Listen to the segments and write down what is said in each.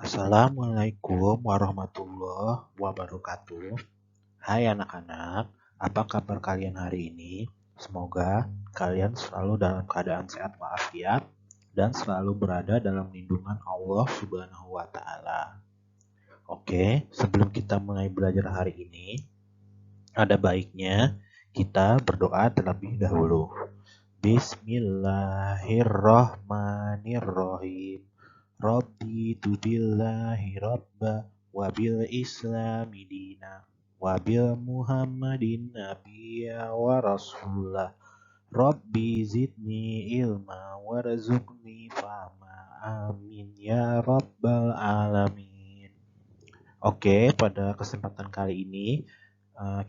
Assalamualaikum warahmatullahi wabarakatuh. Hai anak-anak, apa kabar kalian hari ini? Semoga kalian selalu dalam keadaan sehat walafiat dan selalu berada dalam lindungan Allah Subhanahu wa Ta'ala. Oke, sebelum kita mulai belajar hari ini, ada baiknya kita berdoa terlebih dahulu. Bismillahirrahmanirrahim. Rabbi tu billahi rabba wabil islami dina wabil muhammadin nabiyya wa rasulah. Rabbi zidni ilma warzuqni fahma. Amin ya rabbal alamin. Oke, pada kesempatan kali ini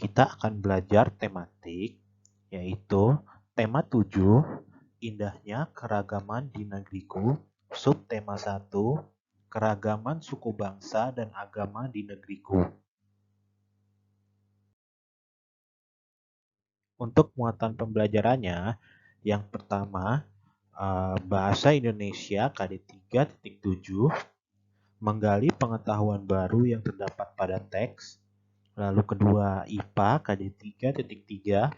kita akan belajar tematik, yaitu tema 7, indahnya keragaman di negeriku. Subtema 1, keragaman suku bangsa dan agama di negeriku. Untuk muatan pembelajarannya, yang pertama, Bahasa Indonesia KD 3.7, menggali pengetahuan baru yang terdapat pada teks. Lalu kedua, IPA KD 3.3,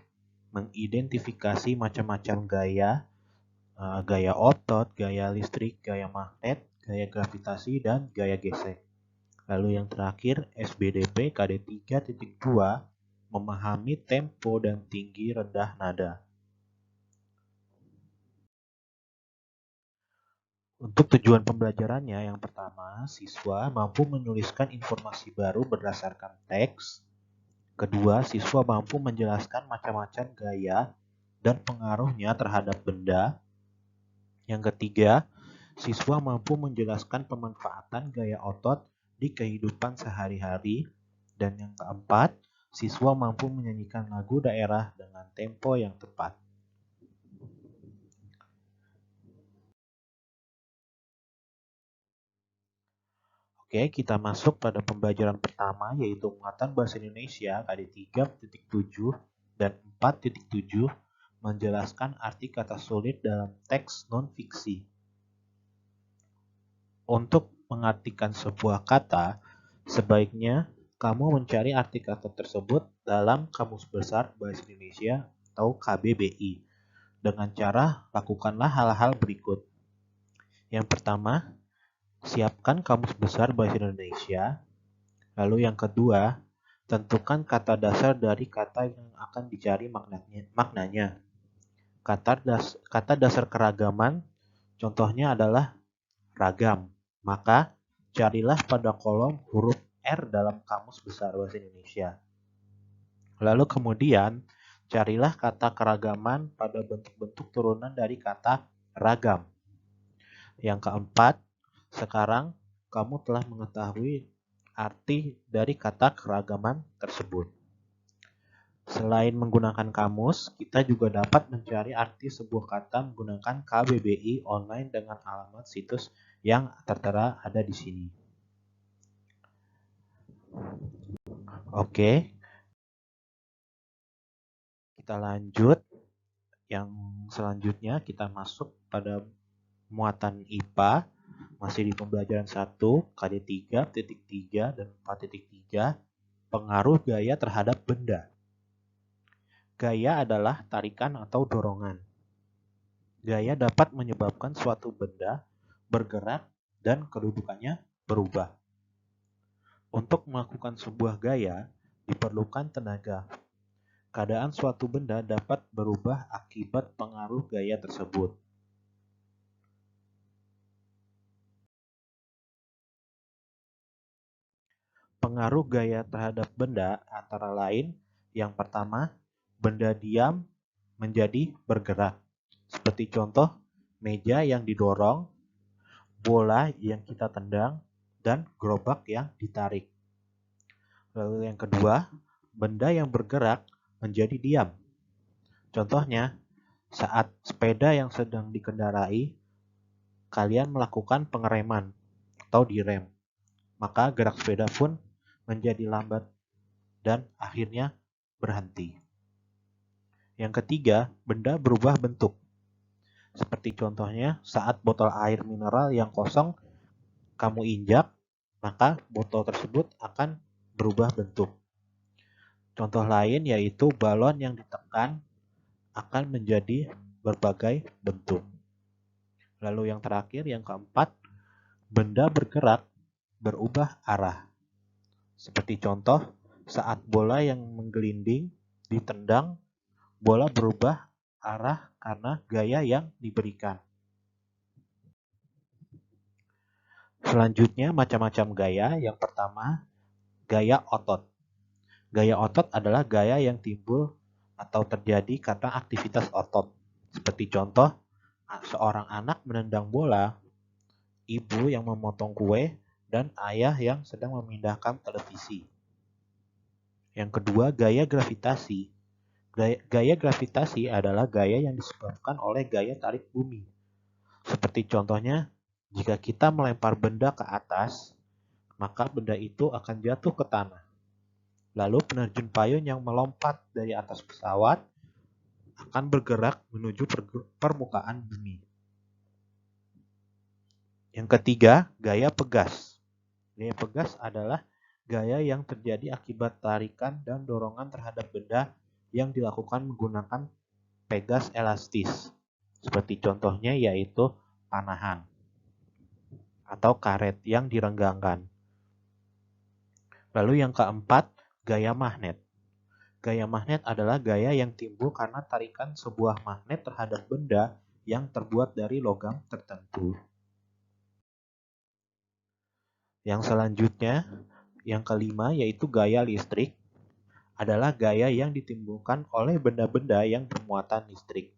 mengidentifikasi macam-macam gaya, gaya otot, gaya listrik, gaya magnet, gaya gravitasi, dan gaya gesek. Lalu yang terakhir, SBDP KD 3.2, memahami tempo dan tinggi rendah nada. Untuk tujuan pembelajarannya, yang pertama, siswa mampu menuliskan informasi baru berdasarkan teks. Kedua, siswa mampu menjelaskan macam-macam gaya dan pengaruhnya terhadap benda. Yang ketiga, siswa mampu menjelaskan pemanfaatan gaya otot di kehidupan sehari-hari. Dan yang keempat, siswa mampu menyanyikan lagu daerah dengan tempo yang tepat. Oke, kita masuk pada pembelajaran pertama, yaitu muatan bahasa Indonesia KD 3.7 dan 4.7, menjelaskan arti kata sulit dalam teks non-fiksi. Untuk mengartikan sebuah kata, sebaiknya kamu mencari arti kata tersebut dalam Kamus Besar Bahasa Indonesia atau KBBI. Dengan cara lakukanlah hal-hal berikut. Yang pertama, siapkan Kamus Besar Bahasa Indonesia. Lalu yang kedua, tentukan kata dasar dari kata yang akan dicari maknanya. Kata dasar keragaman, contohnya adalah ragam. Maka carilah pada kolom huruf R dalam Kamus Besar Bahasa Indonesia. Lalu kemudian carilah kata keragaman pada bentuk-bentuk turunan dari kata ragam. Yang keempat, sekarang kamu telah mengetahui arti dari kata keragaman tersebut. Selain menggunakan kamus, kita juga dapat mencari arti sebuah kata menggunakan KBBI online dengan alamat situs yang tertera ada di sini. Oke, kita lanjut. Yang selanjutnya kita masuk pada muatan IPA, masih di pembelajaran 1, KD 3.3 dan 4.3, pengaruh gaya terhadap benda. Gaya adalah tarikan atau dorongan. Gaya dapat menyebabkan suatu benda bergerak dan kedudukannya berubah. Untuk melakukan sebuah gaya, diperlukan tenaga. Keadaan suatu benda dapat berubah akibat pengaruh gaya tersebut. Pengaruh gaya terhadap benda antara lain, yang pertama, benda diam menjadi bergerak. Seperti contoh, meja yang didorong, bola yang kita tendang, dan gerobak yang ditarik. Lalu yang kedua, benda yang bergerak menjadi diam. Contohnya, saat sepeda yang sedang dikendarai, kalian melakukan pengereman atau direm, maka gerak sepeda pun menjadi lambat dan akhirnya berhenti. Yang ketiga, benda berubah bentuk. Seperti contohnya saat botol air mineral yang kosong kamu injak, maka botol tersebut akan berubah bentuk. Contoh lain yaitu balon yang ditekan akan menjadi berbagai bentuk. Lalu yang terakhir, yang keempat, benda bergerak berubah arah. Seperti contoh, saat bola yang menggelinding ditendang, bola berubah arah karena gaya yang diberikan. Selanjutnya macam-macam gaya. Yang pertama, gaya otot. Gaya otot adalah gaya yang timbul atau terjadi karena aktivitas otot. Seperti contoh, seorang anak menendang bola, ibu yang memotong kue, dan ayah yang sedang memindahkan televisi. Yang kedua, gaya gravitasi. Gaya gravitasi adalah gaya yang disebabkan oleh gaya tarik bumi. Seperti contohnya, jika kita melempar benda ke atas, maka benda itu akan jatuh ke tanah. Lalu penerjun payung yang melompat dari atas pesawat akan bergerak menuju permukaan bumi. Yang ketiga, gaya pegas. Gaya pegas adalah gaya yang terjadi akibat tarikan dan dorongan terhadap benda yang dilakukan menggunakan pegas elastis. Seperti contohnya yaitu panahan atau karet yang direnggangkan. Lalu yang keempat, gaya magnet. Gaya magnet adalah gaya yang timbul karena tarikan sebuah magnet terhadap benda yang terbuat dari logam tertentu. Yang selanjutnya, yang kelima, yaitu gaya listrik, adalah gaya yang ditimbulkan oleh benda-benda yang bermuatan listrik.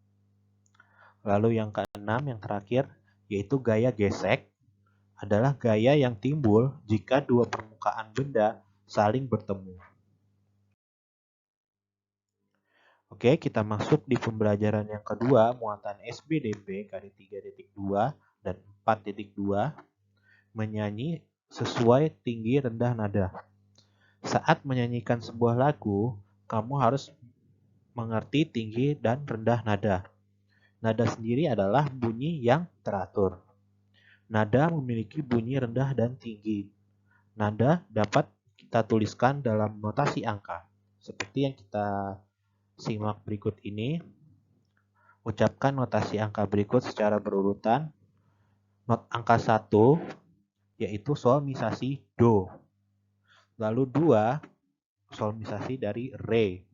Lalu yang keenam, yang terakhir, yaitu gaya gesek, adalah gaya yang timbul jika dua permukaan benda saling bertemu. Oke, kita masuk di pembelajaran yang kedua, muatan SBDP kali 3.2 dan 4.2, menyanyi sesuai tinggi rendah nada. Saat menyanyikan sebuah lagu, kamu harus mengerti tinggi dan rendah nada. Nada sendiri adalah bunyi yang teratur. Nada memiliki bunyi rendah dan tinggi. Nada dapat kita tuliskan dalam notasi angka. Seperti yang kita simak berikut ini. Ucapkan notasi angka berikut secara berurutan. Not angka 1 yaitu sol mi sa si do. Lalu 2 sol mi sa si dari re.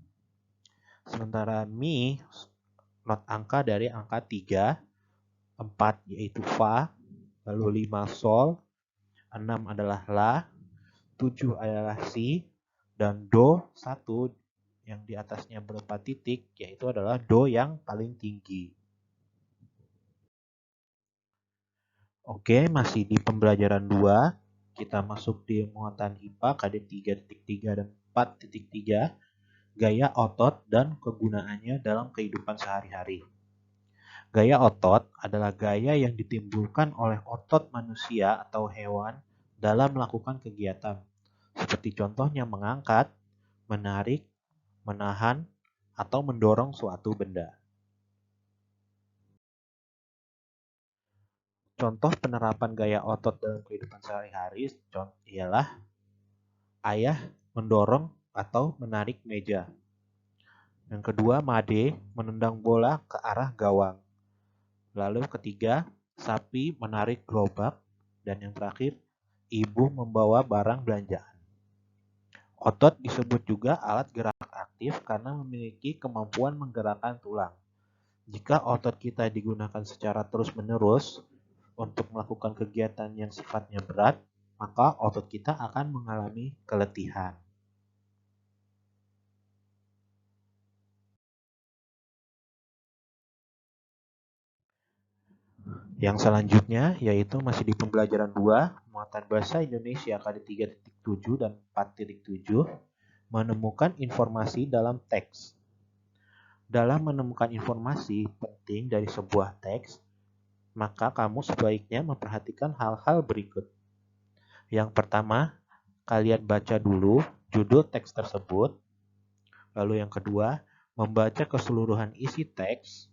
Sementara mi not angka dari angka 3, 4 yaitu fa, lalu 5 sol, 6 adalah la, 7 adalah si, dan do 1 yang di atasnya berempat titik yaitu adalah do yang paling tinggi. Oke, masih di pembelajaran 2, kita masuk di muatan IPA KD 3.3 dan 4.3, gaya otot dan kegunaannya dalam kehidupan sehari-hari. Gaya otot adalah gaya yang ditimbulkan oleh otot manusia atau hewan dalam melakukan kegiatan, seperti contohnya mengangkat, menarik, menahan, atau mendorong suatu benda. Contoh penerapan gaya otot dalam kehidupan sehari-hari ialah ayah mendorong atau menarik meja. Yang kedua, Made menendang bola ke arah gawang. Lalu ketiga, sapi menarik gerobak. Dan yang terakhir, ibu membawa barang belanjaan. Otot disebut juga alat gerak aktif karena memiliki kemampuan menggerakkan tulang. Jika otot kita digunakan secara terus-menerus untuk melakukan kegiatan yang sifatnya berat, maka otot kita akan mengalami keletihan. Yang selanjutnya yaitu masih di pembelajaran 2, muatan bahasa Indonesia KD 3.7 dan 4.7, menemukan informasi dalam teks. Dalam menemukan informasi penting dari sebuah teks, maka kamu sebaiknya memperhatikan hal-hal berikut. Yang pertama, kalian baca dulu judul teks tersebut. Lalu yang kedua, membaca keseluruhan isi teks.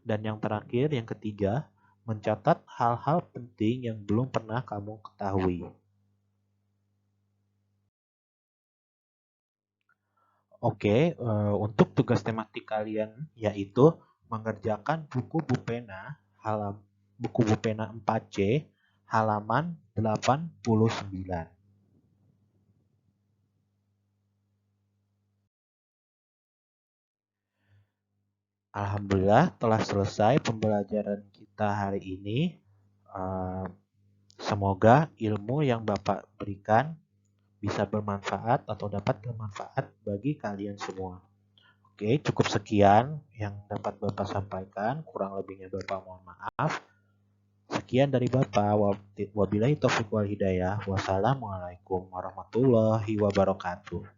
Dan yang terakhir, yang ketiga, mencatat hal-hal penting yang belum pernah kamu ketahui. Oke, untuk tugas tematik kalian yaitu mengerjakan buku Bupena 4C halaman 89. Alhamdulillah telah selesai pembelajaran kita hari ini. Eh, Semoga ilmu yang Bapak berikan bisa bermanfaat atau dapat bermanfaat bagi kalian semua. Oke, cukup sekian yang dapat Bapak sampaikan. Kurang lebihnya Bapak mohon maaf. Sekian dari Bapak. Wabillahi taufiq wal hidayah. Wassalamualaikum warahmatullahi wabarakatuh.